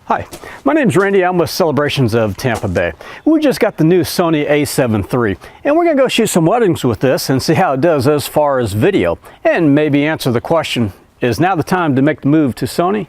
Hi, my name's Randy. I'm with Celebrations of Tampa Bay. We just got the new Sony A7 III, and we're going to go shoot some weddings with this and see how it does as far as video, and maybe answer the question, is now the time to make the move to Sony?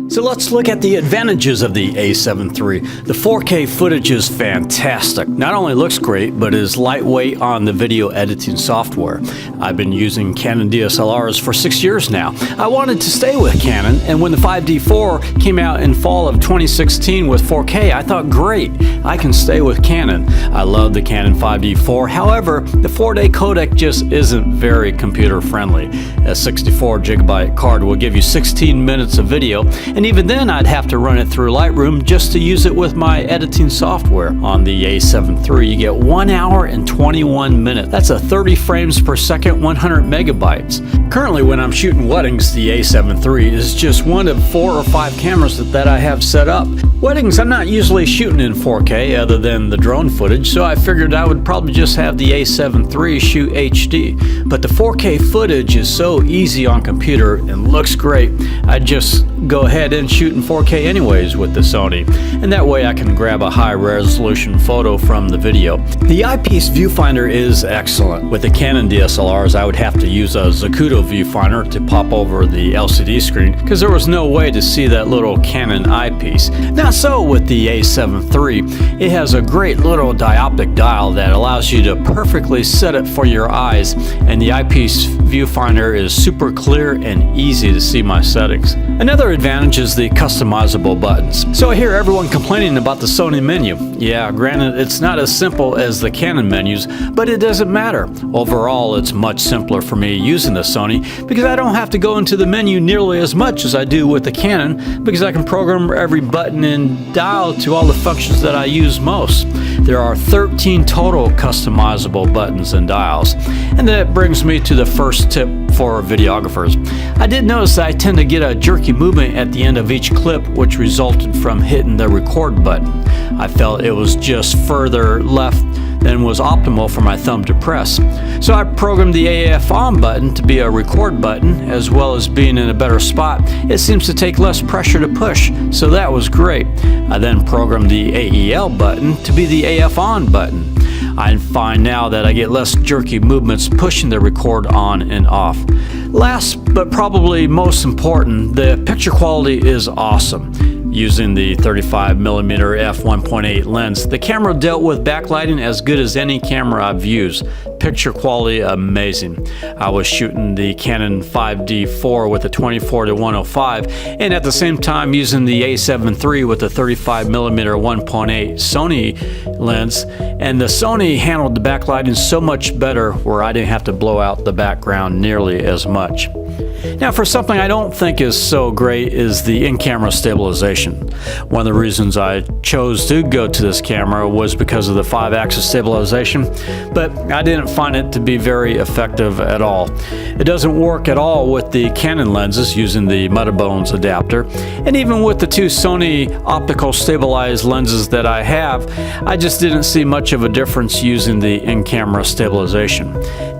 So let's look at the advantages of the A7 III. The 4K footage is fantastic. Not only looks great, but is lightweight on the video editing software. I've been using Canon DSLRs for 6 years now. I wanted to stay with Canon, and when the 5D4 came out in fall of 2016 with 4K, I thought, great, I can stay with Canon. I love the Canon 5D4. However, the 4Day codec just isn't very computer friendly. A 64 gigabyte card will give you 16 minutes of video, and even then I'd have to run it through Lightroom just to use it with my editing software. On the A7 III, you get 1 hour and 21 minutes. That's a 30 frames per second, 100 megabytes. Currently, when I'm shooting weddings, the A7 III is just one of 4 or 5 cameras that I have set up. Weddings, I'm not usually shooting in 4K other than the drone footage, so I figured I would probably just have the A7 III shoot HD. But the 4K footage is so easy on computer and looks great, I just go ahead and shoot in 4K anyways with the Sony, and that way I can grab a high resolution photo from the video. The Eye Piece Viewfinder is excellent. With the Canon DSLRs, I would have to use a Zacuto viewfinder to pop over the LCD screen because there was no way to see that little Canon eyepiece. Not so with the A7 III. It has a great little dioptic dial that allows you to perfectly set it for your eyes, and the Eye Piece Viewfinder is super clear and easy to see my settings. Another advantage is the customizable buttons. So I hear everyone complaining about the Sony menu. Yeah, granted, it's not as simple as the Canon menus, but it doesn't matter. Overall, it's much simpler for me using the Sony because I don't have to go into the menu nearly as much as I do with the Canon, because I can program every button and dial to all the functions that I use most. There are 13 total customizable buttons and dials. And that brings me to the first tip for videographers. I did notice that I tend to get a jerky movement at the end of each clip, which resulted from hitting the record button. I felt it was just further left than was optimal for my thumb to press. So I programmed the AF on button to be a record button, as well as being in a better spot. It seems to take less pressure to push, so that was great. I then programmed the AEL button to be the AF on button. I find now that I get less jerky movements pushing the record on and off. Last but probably most important, the picture quality is awesome. Using the 35mm f1.8 lens, the camera dealt with backlighting as good as any camera I've used. Picture quality amazing. I was shooting the Canon 5D4 with a 24-105, and at the same time using the A7 III with a 35mm 1.8 Sony lens, and the Sony handled the backlighting so much better where I didn't have to blow out the background nearly as much. Now, for something I don't think is so great is the in-camera stabilization. One of the reasons I chose to go to this camera was because of the 5-axis stabilization, but I didn't find it to be very effective at all. It doesn't work at all with the Canon lenses using the metabones adapter, and even with the 2 Sony optical stabilized lenses that I have, I just didn't see much of a difference using the in-camera stabilization.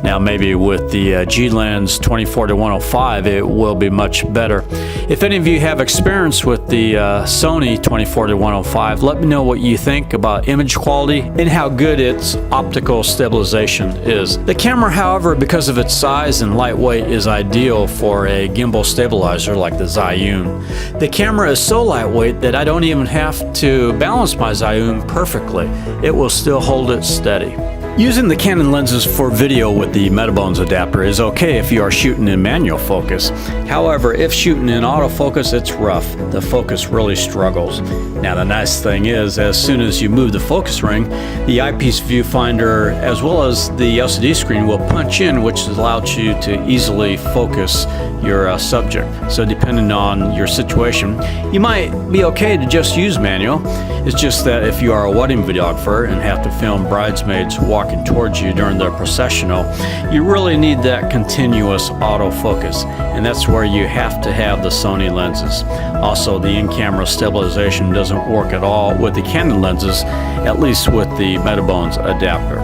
Now, maybe with the G-Lens 24-105, it will be much better. If any of you have experience with the Sony 24-105, let me know what you think about image quality and how good its optical stabilization is. The camera, however, because of its size and lightweight, is ideal for a gimbal stabilizer like the Zhiyun. The camera is so lightweight that I don't even have to balance my Zhiyun perfectly. It will still hold it steady. Using the Canon lenses for video with the metabones adapter is okay if you are shooting in manual focus. However, if shooting in autofocus, it's rough. The focus really struggles. Now, the nice thing is, as soon as you move the focus ring, the Eyepiece Viewfinder as well as the LCD screen will punch in, which allows you to easily focus your subject. So depending on your situation, you might be okay to just use manual. It's just that if you are a wedding videographer and have to film bridesmaids walking towards you during their processional, you really need that continuous autofocus, and that's where you have to have the Sony lenses. Also, the in-camera stabilization doesn't work at all with the Canon lenses, at least with the metabones adapter.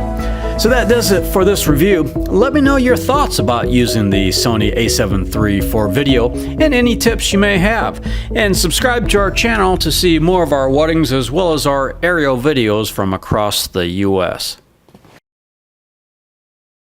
So that does it for this review. Let me know your thoughts about using the Sony A7 III for video and any tips you may have. And subscribe to our channel to see more of our weddings as well as our aerial videos from across the US.